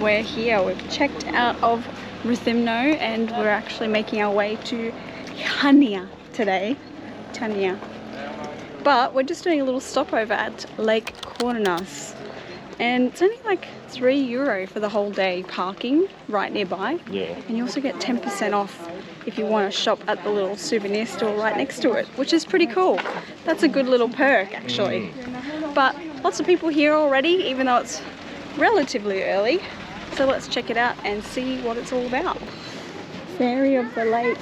we're here. We've checked out of Rethymno and we're actually making our way to Chania today. Chania. But we're just doing a little stopover at Lake Kournas. And it's only like €3 for the whole day parking right nearby. Yeah. And you also get 10% off if you want to shop at the little souvenir store right next to it, which is pretty cool. That's a good little perk actually. But lots of people here already, even though it's relatively early. So let's check it out and see what it's all about. Fairy of the lake.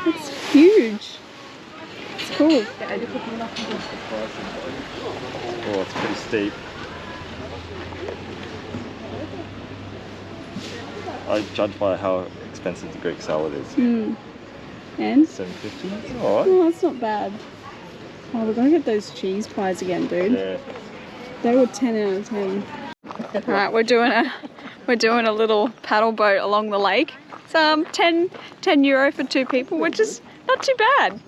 It's huge. It's cool. Oh, it's pretty steep. I judge by how expensive the Greek salad is. And? $7.50? Alright. Oh, that's not bad. Oh, we're gonna get those cheese pies again, dude. Yeah. They were 10 out of 10. Alright, we're doing a little paddle boat along the lake. It's €10 for 2 people, which is not too bad,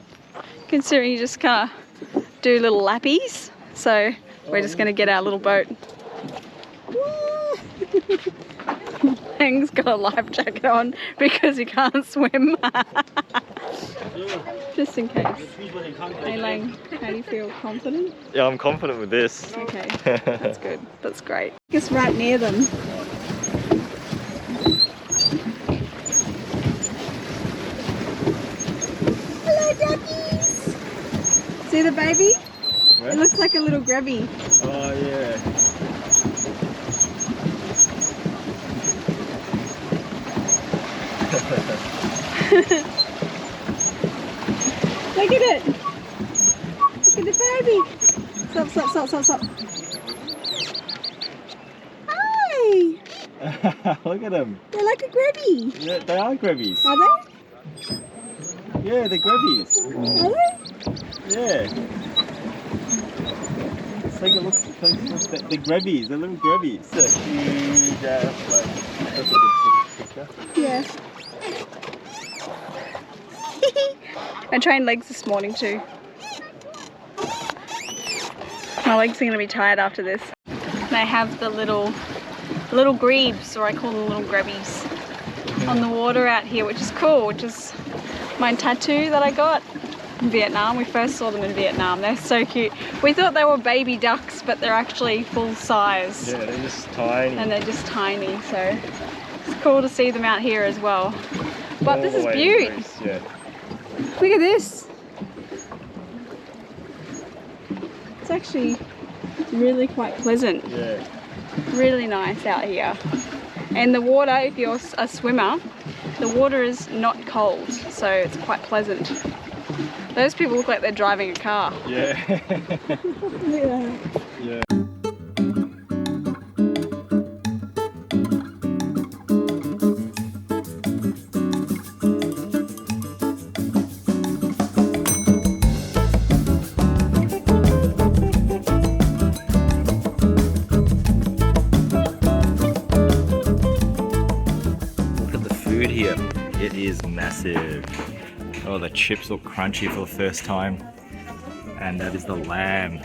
considering you just kind of do little lappies. So we're just gonna get our little boat. Hang's got a life jacket on because he can't swim. Just in case. Hey Lang, how do you feel? Confident? Yeah, I'm confident with this. Okay, that's good. That's great. Just right near them. Hello, duckies! See the baby? Where? It looks like a little grubby. Oh, yeah. Look at it! Look at the baby! Stop, stop, stop, stop, stop. Hi! Look at them. They're like a grubby. Yeah, they are grubbies. Are they? Yeah, they're grubbies. Are they? Yeah. Let's take a look. They're grubbies. They're little grubbies. It's a huge ass picture. Yeah. I trained legs this morning too. My legs are going to be tired after this. They have the little grebes, or I call them little grubbies, on the water out here, which is cool, which is my tattoo that I got in Vietnam. We first saw them in Vietnam. They're so cute. We thought they were baby ducks, but they're actually full size. Yeah, they're just tiny. And they're just tiny, so it's cool to see them out here as well. But All this the is way in beautiful. Greece, yeah. Look at this. It's actually really quite pleasant. Yeah. Really nice out here. And the water, if you're a swimmer, the water is not cold, so it's quite pleasant. Those people look like they're driving a car. Yeah. Yeah. Yeah. Here, it is massive. Oh, the chips look crunchy for the first time, and that is the lamb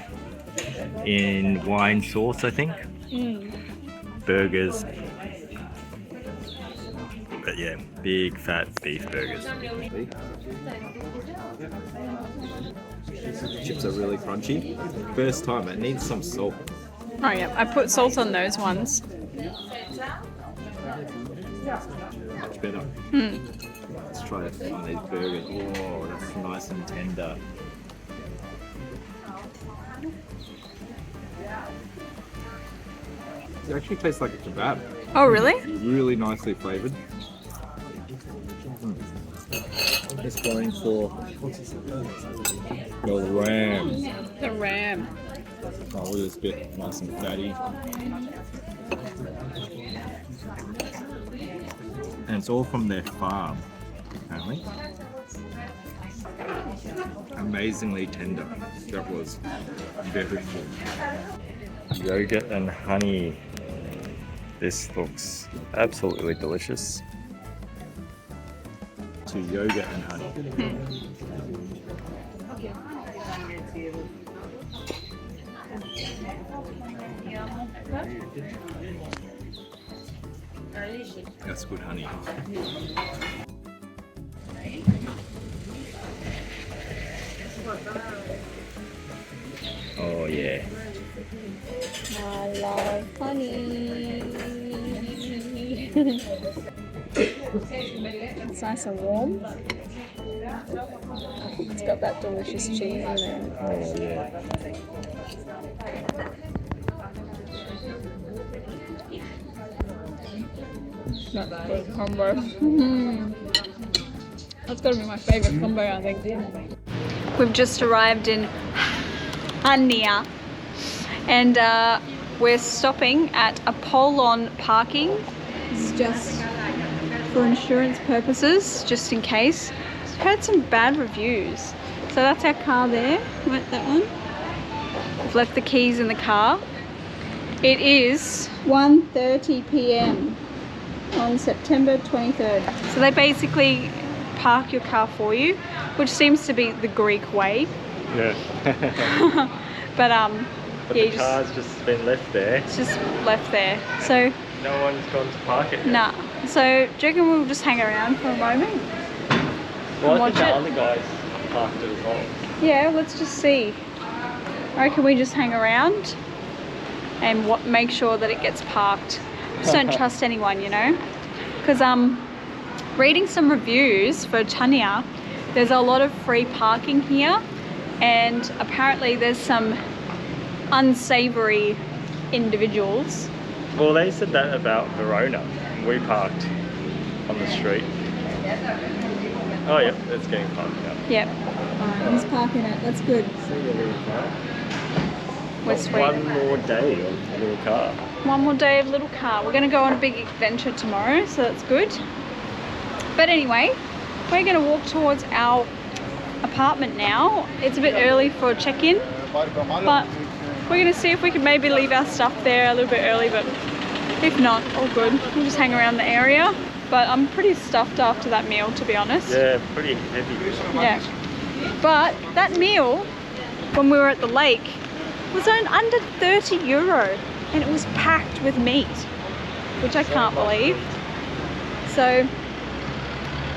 in wine sauce, I think. Burgers, but yeah, big fat beef burgers. Chips are really crunchy. First time, it needs some salt. Oh yeah, I put salt on those ones. Much better. Let's try it on these burgers. Oh, that's nice and tender. It actually tastes like a kebab. Oh really? Really nicely flavoured. Just going for the lamb. The ram. Oh, look at this bit, nice and fatty. And it's all from their farm, apparently. Amazingly tender. That was very full. Yogurt and honey. This looks absolutely delicious. To yogurt and honey. That's good honey. Oh yeah. I love honey. It's nice and warm. It's got that delicious cheese in there. Oh yeah. That's a good combo. That's got to be my favourite combo, I think. We've just arrived in Chania, and we're stopping at Apollon parking. It's just for insurance purposes, just in case. I've heard some bad reviews. So that's our car there. Right, that one. We've left the keys in the car. It is 1:30 p.m. on September 23rd. So they basically park your car for you, which seems to be the Greek way. Yeah. But the car's just been left there. It's just left there. So no one's gone to park it. Nah. So do you reckon we'll just hang around for a moment? Well, I think the other guys parked it as well. Yeah, let's just see. I reckon we just hang around and make sure that it gets parked. Just don't trust anyone, you know? Because reading some reviews for Chania, there's a lot of free parking here, and apparently there's some unsavory individuals. Well, they said that about Verona. We parked on the street. Oh yeah, it's getting parked now. Yep. Alright, he's parking it. That's good. See your little car. We're sweet. One more day of little car. One more day of little car. We're going to go on a big adventure tomorrow, so that's good. But anyway, we're going to walk towards our apartment now. It's a bit early for check-in, but we're going to see if we can maybe leave our stuff there a little bit early, but if not, all good. We'll just hang around the area. But I'm pretty stuffed after that meal, to be honest. Yeah, pretty heavy. Yeah. But that meal, when we were at the lake, was under €30, and it was packed with meat, which I can't believe. So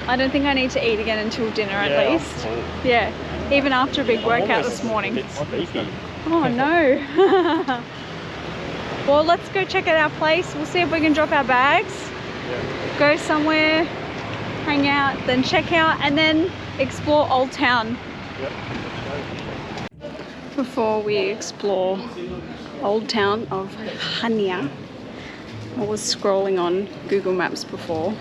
I don't think I need to eat again until dinner at least. Yeah, even after a big workout this morning. A bit sleepy. Oh no. Well, let's go check out our place. We'll see if we can drop our bags, go somewhere, hang out, then check out, and then explore Old Town. Yep. Before we explore Old Town of Chania, I was scrolling on Google Maps before.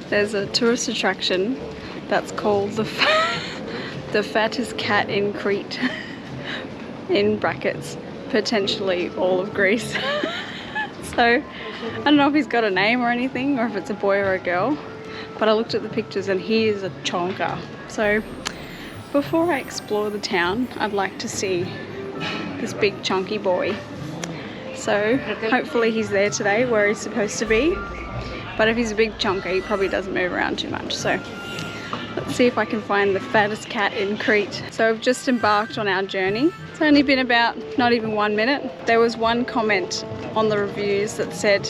there's a tourist attraction that's called the fattest cat in Crete, in brackets, potentially all of Greece. So I don't know if he's got a name or anything, or if it's a boy or a girl, but I looked at the pictures and he is a chonker. So before I explore the town, I'd like to see this big chunky boy. So hopefully he's there today where he's supposed to be. But if he's a big chunker, he probably doesn't move around too much. So let's see if I can find the fattest cat in Crete. So I've just embarked on our journey. It's only been about not even 1 minute. There was one comment on the reviews that said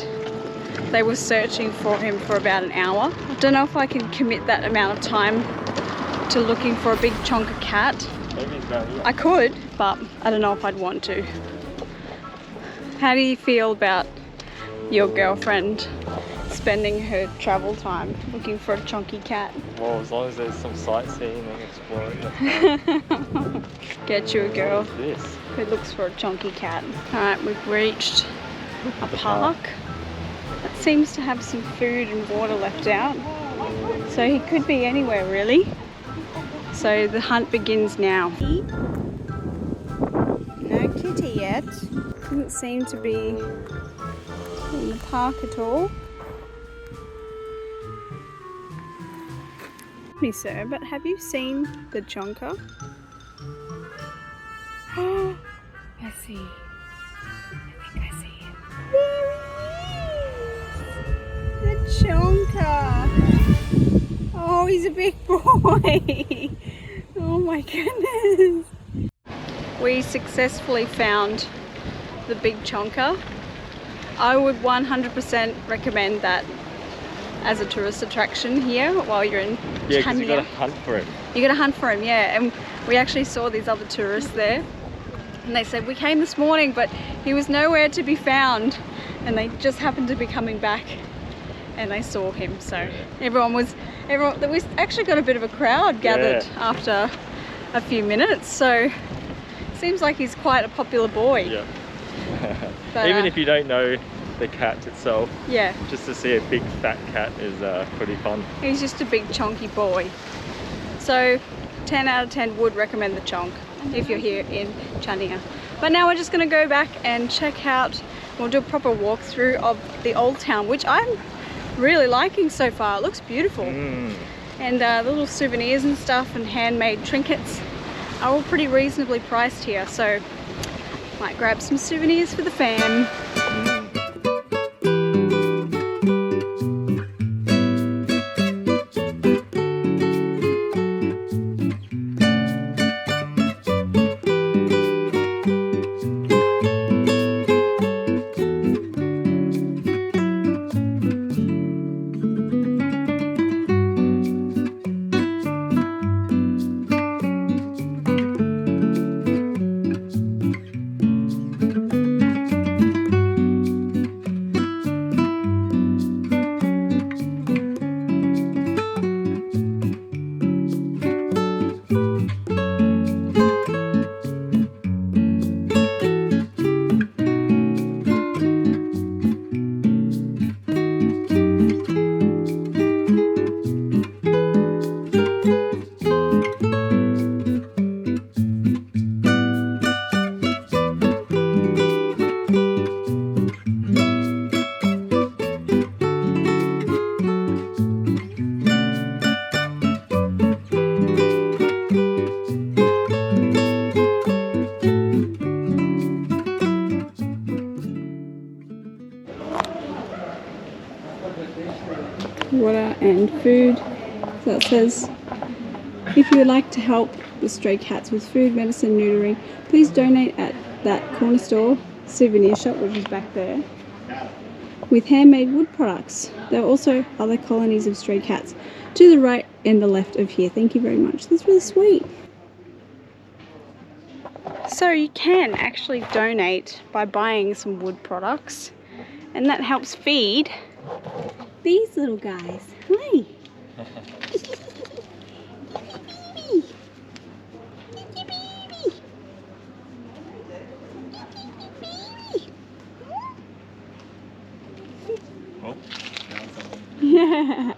they were searching for him for about an hour. I don't know if I can commit that amount of time to looking for a big chonker cat. I could, but I don't know if I'd want to. How do you feel about your girlfriend spending her travel time looking for a chunky cat? Well, as long as there's some sightseeing and exploring. Get you a girl What is this? who looks for a chunky cat. Alright, we've reached a park that seems to have some food and water left out. So he could be anywhere really. So the hunt begins now. No kitty yet. Doesn't seem to be in the park at all. Me, sir, but have you seen the chonker? Oh, I see. I think I see him. There he is! The chonker! Oh, he's a big boy! Oh my goodness! We successfully found the big chonker. I would 100% recommend that as a tourist attraction here while you're in Chania. Yeah, because you got to hunt for it. You got to hunt for him, yeah. And we actually saw these other tourists there, and they said we came this morning, but he was nowhere to be found. And they just happened to be coming back, and they saw him. So everyone. We actually got a bit of a crowd gathered after a few minutes. So seems like he's quite a popular boy. Yeah. But, even if you don't know the cat itself, yeah, just to see a big fat cat is pretty fun. he's just a big chonky boy. So 10 out of 10 would recommend the chonk if you're here in Chania. But now we're just going to go back and check out, we'll do a proper walkthrough of the old town, which I'm really liking so far. It looks beautiful. And the little souvenirs and stuff and handmade trinkets are all pretty reasonably priced here. So might grab some souvenirs for the fam. Water and food. So it says, if you would like to help the stray cats with food, medicine, neutering, please donate at that corner store souvenir shop, which is back there, with handmade wood products. There are also other colonies of stray cats to the right and the left of here. Thank you very much. That's really sweet. So you can actually donate by buying some wood products, and that helps feed these little guys. Hi. Oh, found something. Yeah.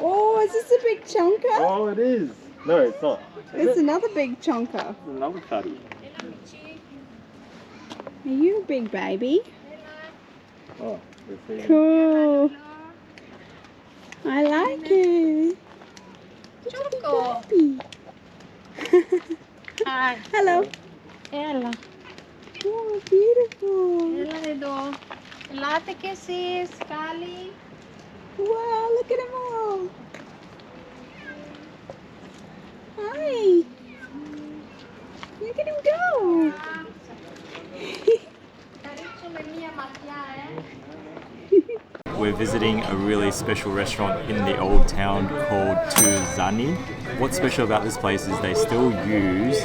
Oh, is this a big chonker? Oh, it is. No, it's not. It's another big chonker. It's another fatty. Are you a big baby? Oh, Cool. I like it. Choco. Hi. Hello. Ela. Oh, beautiful. Ela de do. Latte que sis, Kali. Wow, look at them all. Hi. Look at him go. We're visiting a really special restaurant in the old town called To Xani. What's special about this place is they still use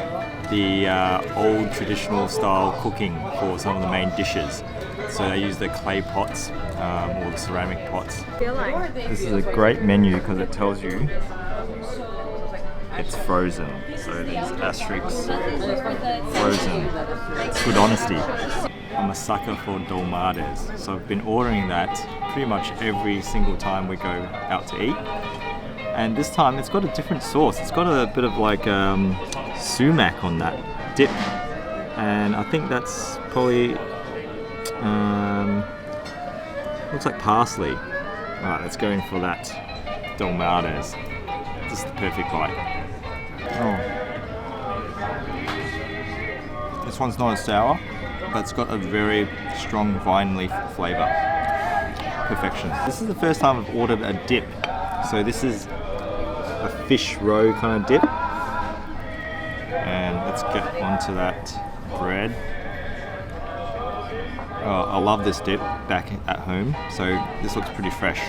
the old traditional style cooking for some of the main dishes. So they use the clay pots or the ceramic pots. This is a great menu because it tells you it's frozen. So these asterisks, frozen. It's good honesty. I'm a sucker for dolmades, so I've been ordering that pretty much every single time we go out to eat. And this time it's got a different sauce. It's got a bit of like sumac on that dip, and I think that's probably looks like parsley. Alright, let's go in for that dolmades. Just the perfect bite. Oh. This one's not as sour, but it's got a very strong vine leaf flavour. Perfection. This is the first time I've ordered a dip. So this is a fish roe kind of dip. And let's get onto that bread. Oh, I love this dip back at home. So this looks pretty fresh.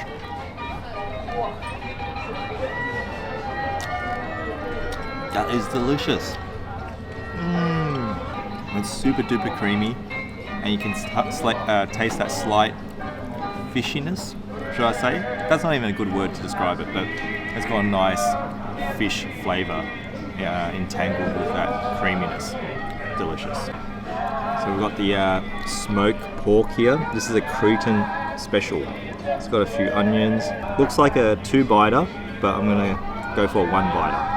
That is delicious. It's super duper creamy, and you can taste that slight fishiness, should I say? That's not even a good word to describe it, but it's got a nice fish flavour entangled with that creaminess. Delicious. So we've got the smoked pork here. This is a Cretan special. It's got a few onions. Looks like a 2-biter, but I'm gonna go for a 1-biter.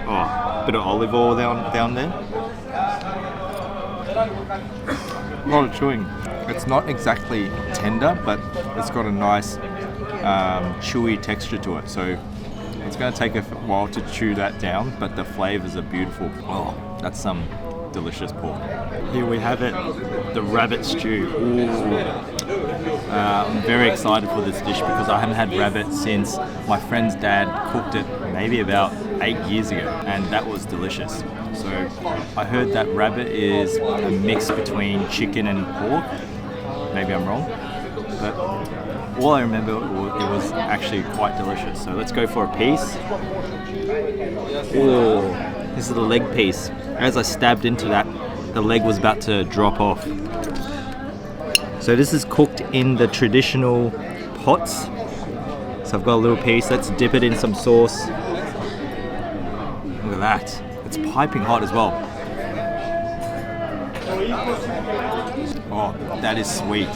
Oh, bit of olive oil down there. A lot of chewing. It's not exactly tender, but it's got a nice chewy texture to it. So it's going to take a while to chew that down, but the flavors are beautiful. Oh, that's some delicious pork. Here we have it, the rabbit stew. Ooh. I'm very excited for this dish because I haven't had rabbit since my friend's dad cooked it maybe about 8 years ago, and that was delicious. So I heard that rabbit is a mix between chicken and pork. Maybe I'm wrong, but all I remember it was actually quite delicious. So let's go for a piece. Oh, this is the leg piece. As I stabbed into that, the leg was about to drop off. So this is cooked in the traditional pots. So I've got a little piece. Let's dip it in some sauce. Look at that. It's piping hot as well. Oh, that is sweet.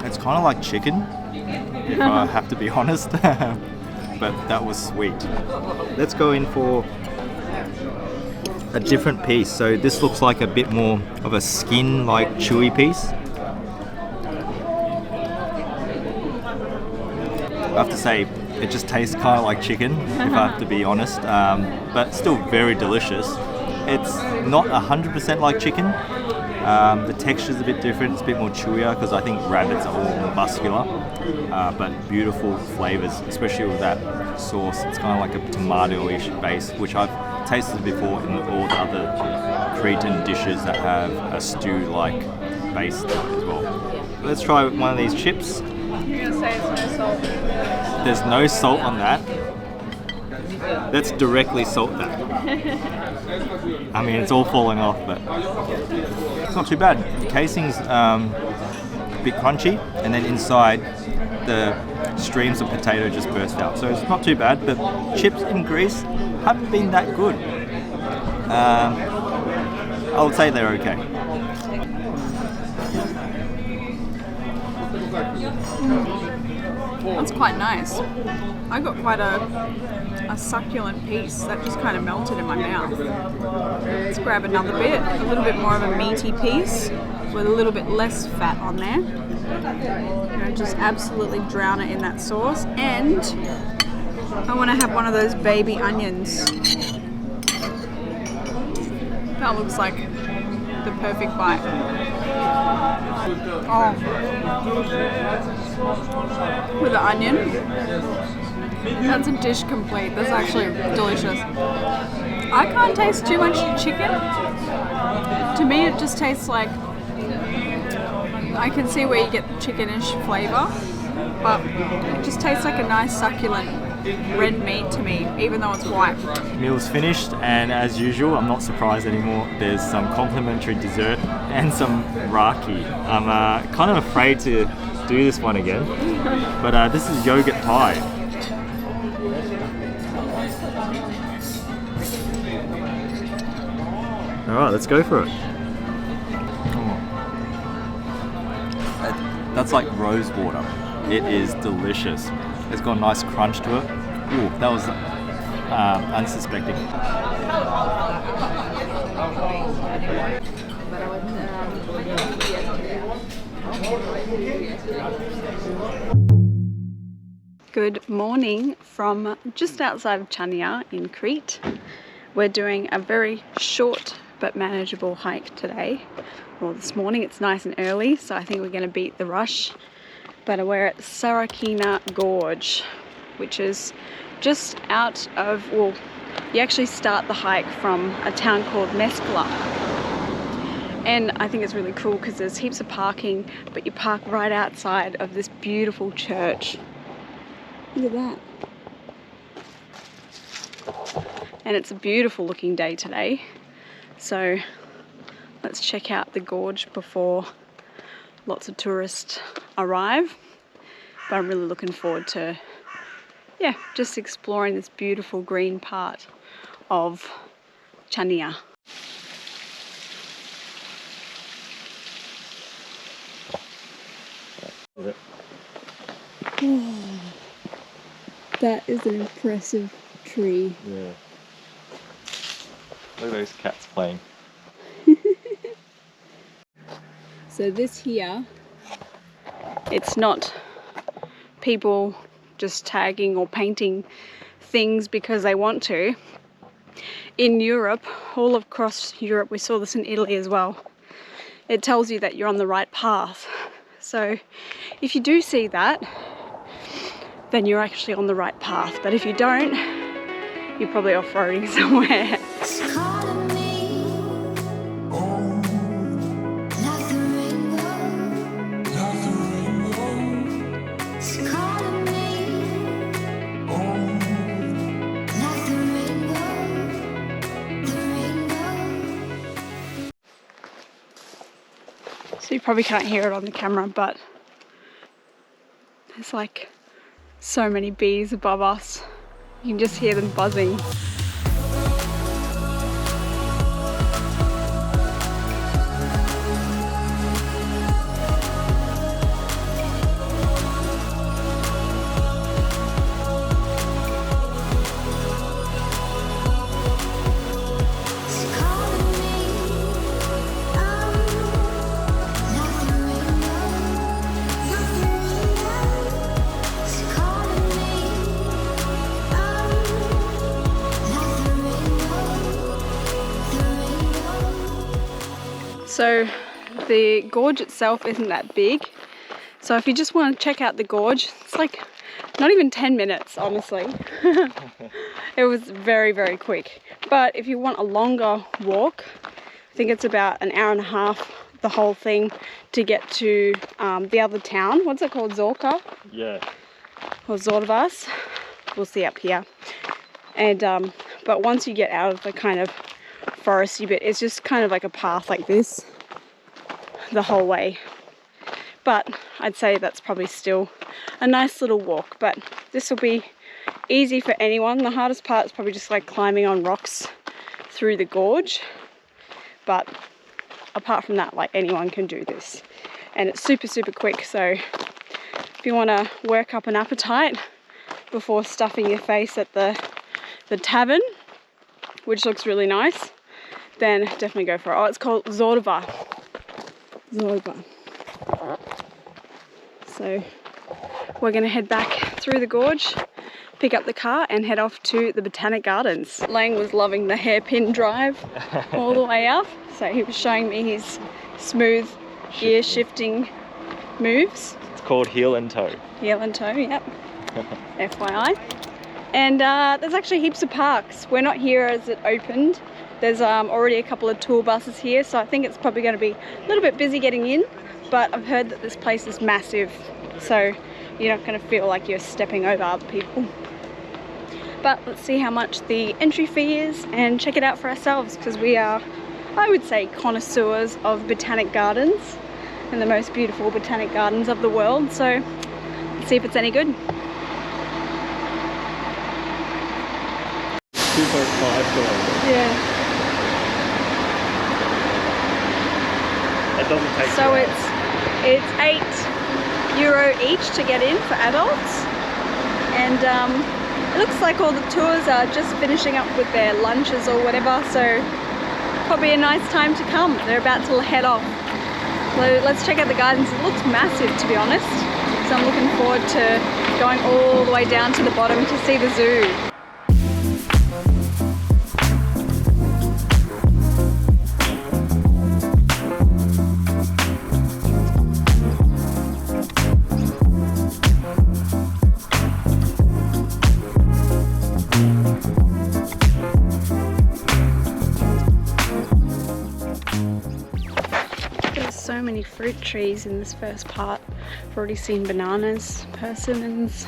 It's kind of like chicken, if I have to be honest. But that was sweet. Let's go in for a different piece. So this looks like a bit more of a skin, like chewy piece. I have to say, it just tastes kind of like chicken, if I have to be honest, but still very delicious. It's not 100% like chicken. The texture is a bit different, it's a bit more chewier because I think rabbits are all more muscular, but beautiful flavors, especially with that sauce. It's kind of like a tomato-ish base, which I've tasted before in all the other Cretan dishes that have a stew-like base as well. Let's try one of these chips. You're gonna say it's no salt. There's no salt on that. Let's directly salt that. I mean, it's all falling off, but it's not too bad. The casing's a bit crunchy, and then inside the streams of potato just burst out. So it's not too bad, but chips in Greece haven't been that good. I would say they're okay. That's quite nice. I got quite a succulent piece that just kind of melted in my mouth. Let's grab another bit, a little bit more of a meaty piece with a little bit less fat on there. And just absolutely drown it in that sauce. And I want to have one of those baby onions. That looks like the perfect bite. Oh, with the onion, that's a dish complete. That's actually delicious. I can't taste too much chicken. To me, it just tastes like, I can see where you get chickenish flavor, but it just tastes like a nice succulent red meat to me, even though it's white. Meal's finished, and as usual, I'm not surprised anymore. There's some complimentary dessert and some raki. I'm kind of afraid to do this one again, but this is yogurt pie. Alright, let's go for it. That's like rose water. It is delicious. It's got a nice crunch to it. Ooh, that was unsuspecting. Good morning from just outside of Chania in Crete. We're doing a very short but manageable hike today. Well, this morning it's nice and early, so I think we're going to beat the rush. But we're at Sarakina Gorge, which is just out of, well, you actually start the hike from a town called Meskla. And I think it's really cool because there's heaps of parking, but you park right outside of this beautiful church. Look at that. And it's a beautiful looking day today. So let's check out the gorge before lots of tourists arrive. But I'm really looking forward to, yeah, just exploring this beautiful green part of Chania. Oh, that is an impressive tree. Yeah. Look at those cats playing. So this here, it's not people just tagging or painting things because they want to. In Europe, all across Europe, we saw this in Italy as well, it tells you that you're on the right path. So if you do see that, then you're actually on the right path. But if you don't, you're probably off-roading somewhere. So you probably can't hear it on the camera, but there's like so many bees above us. You can just hear them buzzing. So the gorge itself isn't that big. So if you just want to check out the gorge, it's like not even 10 minutes, honestly. It was very, very quick. But if you want a longer walk, I think it's about an hour and a half, the whole thing, to get to the other town. What's it called? Zorka? Yeah. Or Zordvas. We'll see up here. And but once you get out of the kind of foresty bit, it's just kind of like a path like this the whole way. But I'd say that's probably still a nice little walk, but this will be easy for anyone. The hardest part is probably just like climbing on rocks through the gorge, but apart from that, like, anyone can do this, and it's super quick. So if you want to work up an appetite before stuffing your face at the tavern, which looks really nice, then definitely go for it. Oh, it's called Zorba. So we're going to head back through the gorge, pick up the car and head off to the Botanical Gardens. Lang was loving the hairpin drive all the way up, so he was showing me his smooth gear shifting moves. It's called heel and toe. Heel and toe, yep. FYI. And there's actually heaps of parks. We're not here as it opened. There's already a couple of tour buses here, so I think it's probably going to be a little bit busy getting in, but I've heard that this place is massive, so you're not going to feel like you're stepping over other people. But let's see how much the entry fee is and check it out for ourselves, because we are, I would say, connoisseurs of botanic gardens and the most beautiful botanic gardens of the world, so let's see if it's any good. 2.5 kilometers. Yeah. That doesn't take So you it's €8 each to get in for adults, and it looks like all the tours are just finishing up with their lunches or whatever, so probably a nice time to come. They're about to head off. So let's check out the gardens. It looks massive, to be honest, so I'm looking forward to going all the way down to the bottom to see the zoo. So many fruit trees in this first part. I've already seen bananas, persimmons,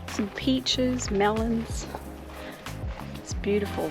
some peaches, melons. It's beautiful.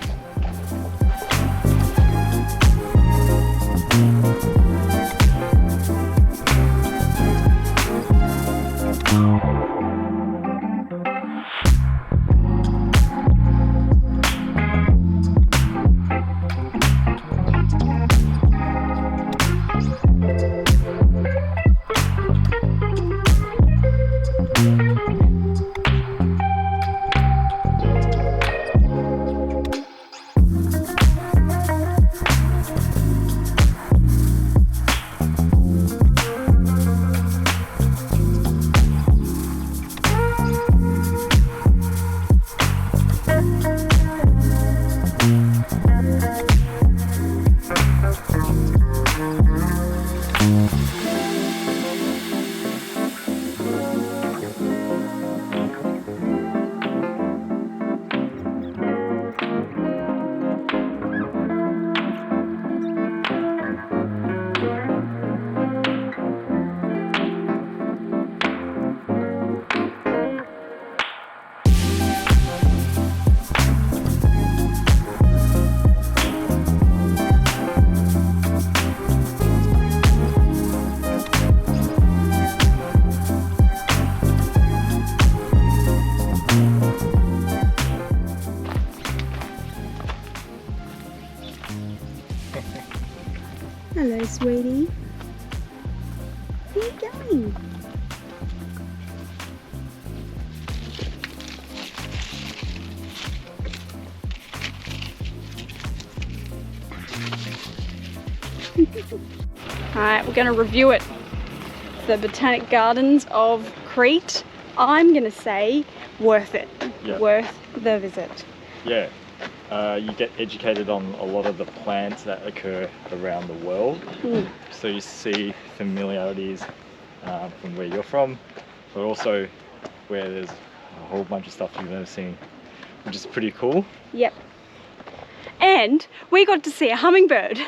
Hello, sweetie. Where are you going? Alright, we're going to review it. The Botanic Gardens of Crete. I'm going to say worth it. Yeah. Worth the visit. Yeah. You get educated on a lot of the plants that occur around the world. So you see familiarities from where you're from, but also where there's a whole bunch of stuff you've never seen, which is pretty cool. Yep. And we got to see a hummingbird.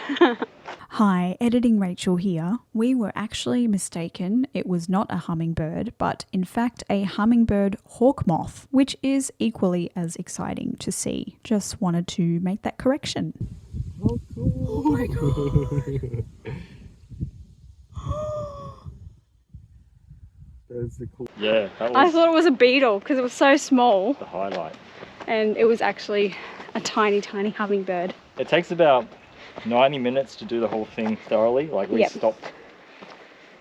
Hi, Editing Rachel here. We were actually mistaken. It was not a hummingbird, but in fact a hummingbird hawk moth, which is equally as exciting to see. Just wanted to make that correction. Oh, cool. Oh my god. That's the cool. Yeah, that was I thought it was a beetle because it was so small. the highlight. And it was actually a tiny, tiny hummingbird. It takes about 90 minutes to do the whole thing thoroughly. Like we Yep. stopped,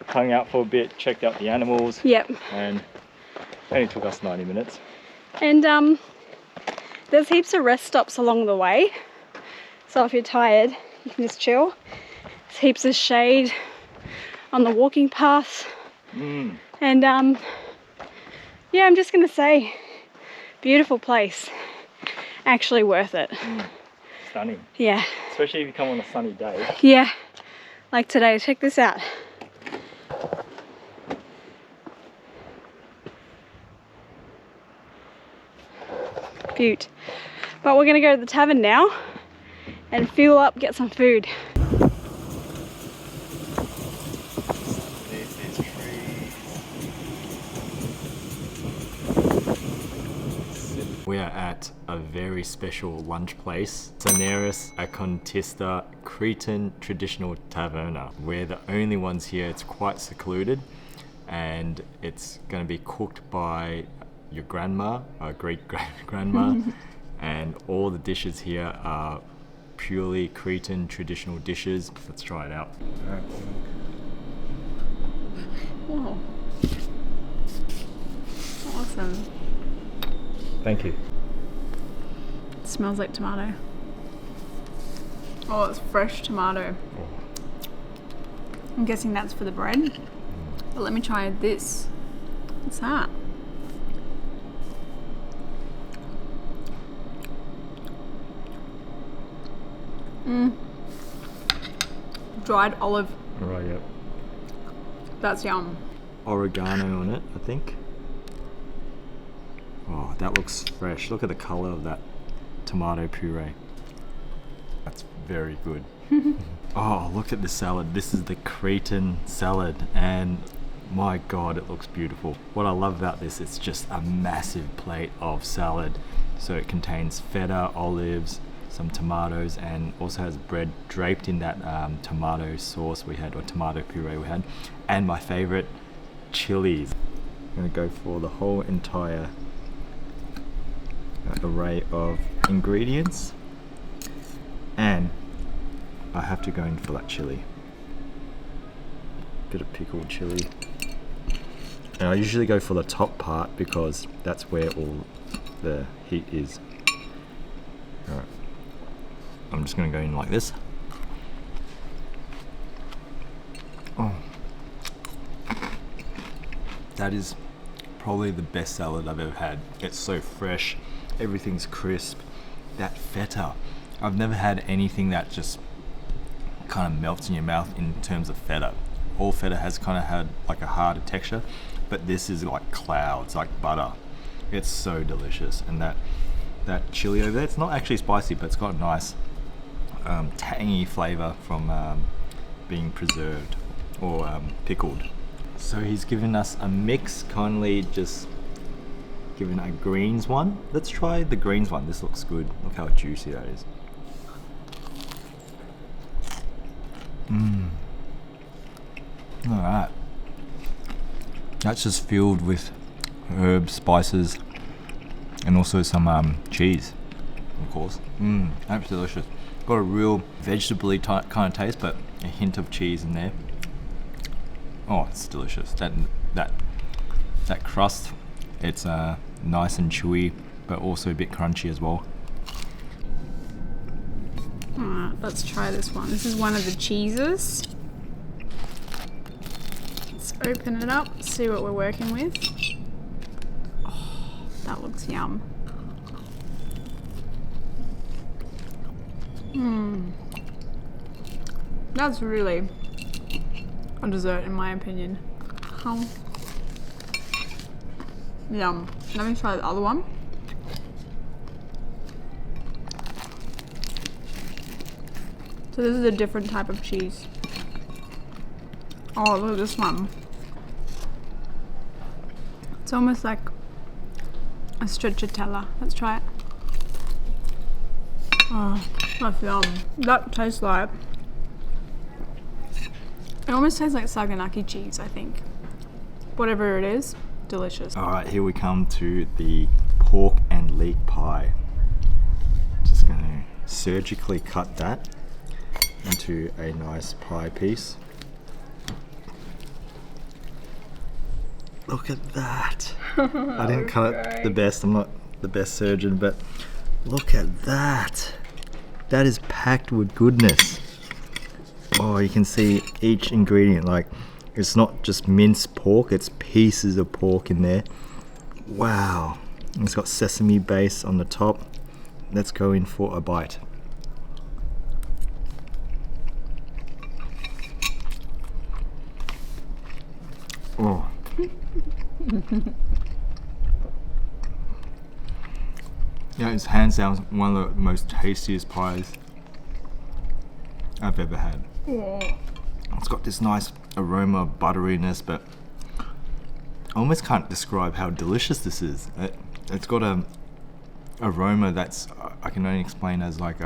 hung out for a bit, checked out the animals. Yep. And it only took us 90 minutes. And there's heaps of rest stops along the way. So if you're tired, you can just chill. There's heaps of shade on the walking paths. And yeah, I'm just gonna say, beautiful place. Actually worth it. Stunning. Yeah. Especially if you come on a sunny day. Yeah. Like today, check this out. Beaut. But we're gonna go to the tavern now and fuel up, get some food. We are at a very special lunch place, Saneris Acontista Cretan Traditional Taverna. We're the only ones here. It's quite secluded, and it's going to be cooked by your grandma, our great-grandma, and all the dishes here are purely Cretan traditional dishes. Let's try it out. Whoa. Awesome. Thank you. It smells like tomato. Oh, it's fresh tomato. I'm guessing that's for the bread. But let me try this. What's that? Dried olive. Right, yep. That's yum. Oregano on it, I think. Oh, that looks fresh. Look at the color of that tomato puree. That's very good. Oh, look at the salad. This is the Cretan salad, and my god, it looks beautiful. What I love about this, it's just a massive plate of salad. So it contains feta, olives, some tomatoes, and also has bread draped in that tomato sauce we had, or tomato puree we had, and my favorite, chilies. I'm gonna go for the whole entire array of ingredients, and I have to go in for that chili. Bit of pickled chili. And I usually go for the top part because that's where all the heat is. Alright. I'm just gonna go in like this. Oh. That is probably the best salad I've ever had. It's so fresh, everything's crisp. That feta, I've never had anything that just kind of melts in your mouth in terms of feta. All feta has kind of had like a harder texture, but this is like clouds, like butter. It's so delicious. And that chili over there, it's not actually spicy, but it's got a nice tangy flavor from being preserved or pickled. So he's given us a mix, kindly just given a greens one. Let's try the greens one. This looks good. Look how juicy that is. Alright. That's just filled with herbs, spices, and also some cheese, of course. That's delicious. Got a real vegetable-y kind of taste, but a hint of cheese in there. Oh, it's delicious. That crust, it's nice and chewy, but also a bit crunchy as well. Alright, let's try this one. This is one of the cheeses. Let's open it up, see what we're working with. Oh, that looks yum. That's really a dessert in my opinion. Yum. Let me try the other one. So this is a different type of cheese. Oh, look at this one. It's almost like a stracciatella. Let's try it. Oh, that's yum. That tastes like... It almost tastes like Saganaki cheese, I think. Whatever it is, delicious. Alright, here we come to the pork and leek pie. Just gonna surgically cut that into a nice pie piece. Look at that. I didn't cut it the best. I'm not the best surgeon, but look at that. That is packed with goodness. Oh, you can see each ingredient. Like, it's not just minced pork, it's pieces of pork in there. Wow. And it's got sesame base on the top. Let's go in for a bite. Oh. Yeah, it's hands down one of the most tastiest pies I've ever had. Yeah. It's got this nice aroma of butteriness, but I almost can't describe how delicious this is. It's got a aroma that's I can only explain as like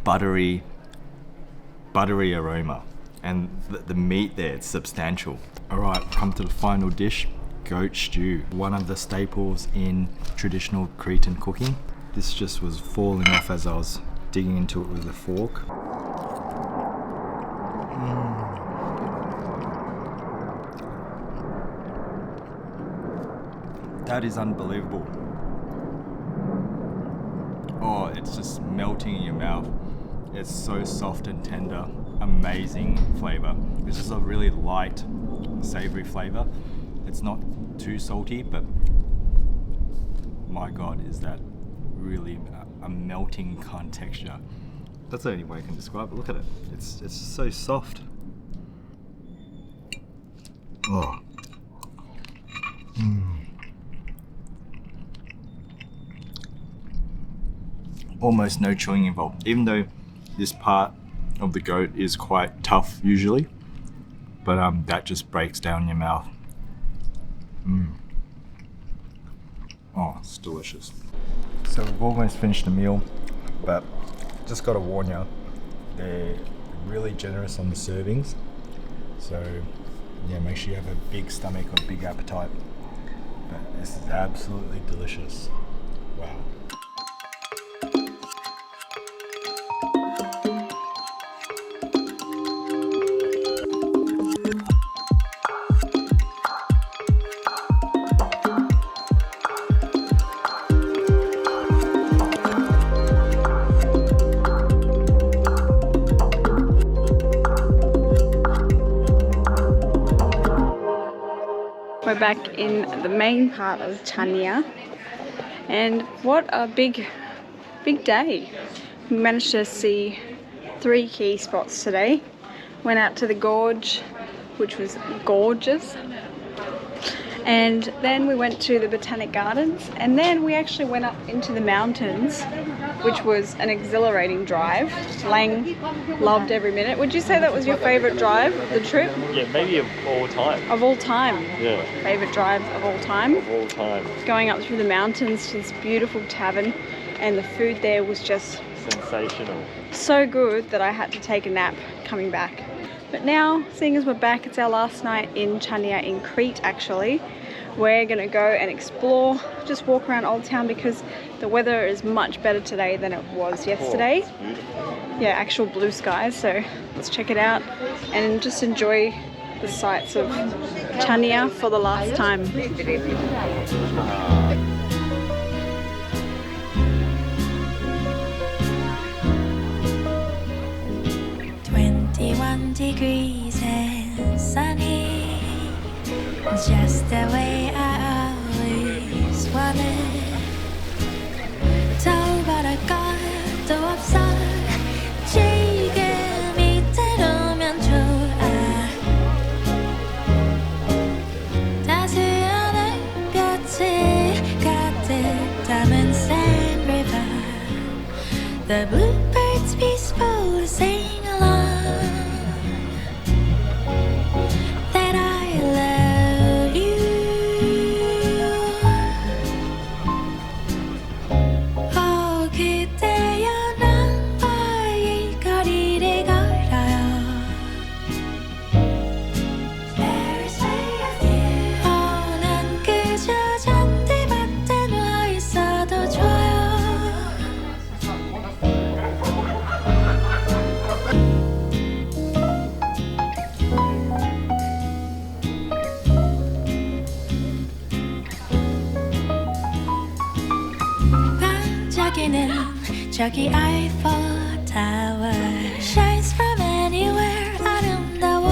buttery aroma, and the meat there, it's substantial. All right, come to the final dish, goat stew, one of the staples in traditional Cretan cooking. This just was falling off as I was digging into it with a fork. That is unbelievable. Oh, it's just melting in your mouth. It's so soft and tender, amazing flavor. It's just a really light, savory flavor. It's not too salty, but my God, is that really a melting kind of texture. That's the only way I can describe it. Look at it. It's so soft. Oh. Almost no chewing involved, even though this part of the goat is quite tough usually, but that just breaks down your mouth. Oh, it's delicious. So we've almost finished the meal, but just got to warn you, they're really generous on the servings. So yeah, make sure you have a big stomach or a big appetite. But this is absolutely delicious. Wow. We're back in the main part of Chania, and what a big day. We managed to see 3 key spots today. Went out to the gorge, which was gorgeous, and then we went to the Botanical Gardens, and then we actually went up into the mountains, which was an exhilarating drive. Lang loved every minute. Would you say that was your favourite drive of the trip? Yeah, maybe of all time. Of all time? Yeah. Favourite drive of all time? Of all time. Going up through the mountains to this beautiful tavern, and the food there was just Sensational. so good that I had to take a nap coming back. But now, seeing as we're back, it's our last night in Chania in Crete actually. We're gonna go and explore, just walk around Old Town because the weather is much better today than it was yesterday. Oh, it's beautiful. Yeah, actual blue skies, so let's check it out and just enjoy the sights of Chania for the last time. 21 degrees and sunny, just the way I always wanted. 더바랄 것도 없어, 지금 이대로면 좋아. 따스한 햇볕이 가득 담은 sand river. The bluebirds peaceful sing along. That I love you. Oh, 그대여 나와 이 거리를 걸어요. Paris with you. Oh, 난 그저 잔디밭에 누워 있어도 좋아요. 반짝이는 저기 Eiffel Tower shines from anywhere 아름다워.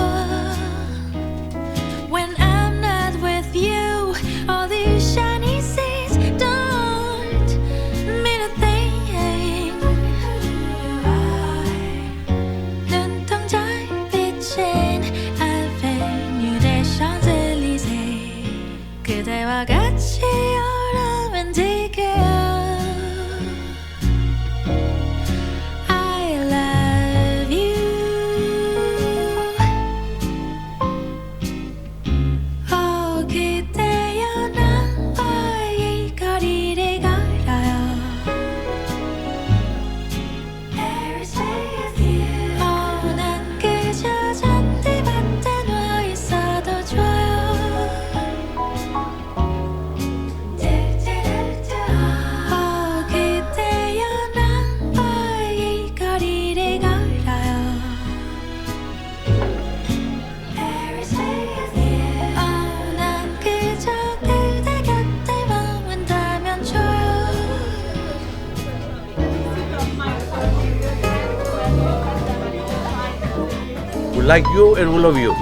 When I'm not with you, all these shiny seas don't mean a thing. 눈동자에 비친 Avenue des Champs-Élysées, 그대와 같이 romantic. I love you. Oh, 그대여 나와 이 거리를 걸어요. Paris with you. Oh, 난 그저 잔디밭에 누워 있어도 좋아요. Oh, 그대여 나와 이 거리를 걸어요. Paris with you. Oh, 난 그저 그대 곁에 머문다면 좋아요. We like you and we love you.